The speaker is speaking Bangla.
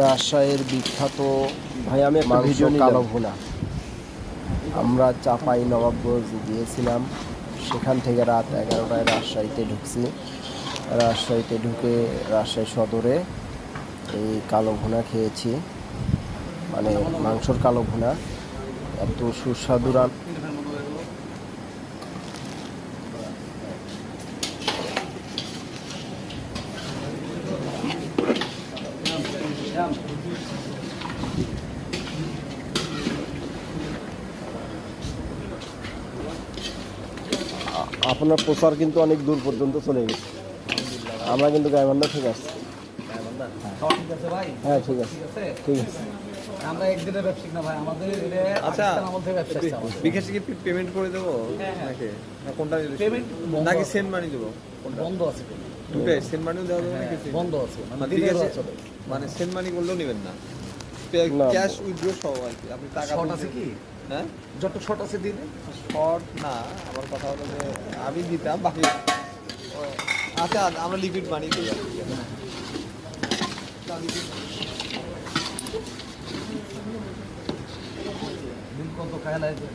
রাজশাহীর বিখ্যাত ভাই আমি একটা ভিডিও কালো ভুনা। আমরা চাপাই নবাবগঞ্জ গিয়েছিলাম, সেখান থেকে রাত 11টায় রাজশাহীতে ঢুকছি। রাজশাহীতে ঢুকে রাজশাহী সদরে এই কালো ভুনা খেয়েছি, মানে মাংসর কালো ভুনা এত সুস্বাদু আপনার প্রচার কিন্তু অনেক দূর পর্যন্ত চলে গেছে। আমরা কিন্তু গাইবান্ধা ঠিক আছে। হ্যাঁ ঠিক আছে, ঠিক আছে। আমরা একদিনের ব্যবসায়িক না ভাই, আমাদের আচ্ছা বিকাশে কি পেমেন্ট করে দেবো নাকি না কোনটা পেমেন্ট নাকি সেন্ড মানি দেবো? বন্ধ আছে, দুটোই সেন্ড মানিও দেওয়া যাবে না কিছু বন্ধ আছে, মানে সেন্ড মানি করলেও নেবেন না, ক্যাশ উইথড্র সহ আর কি। আপনি টাকা শর্ট আছে কি? হ্যাঁ যত শর্ট আছে দিয়ে দেন। শর্ট না, আমার কথা হলো যে আমি দিতাম বাকি। আচ্ছা আমরা লিকুইড মানি দিই আর কি। বিল কত খায় লাগবে?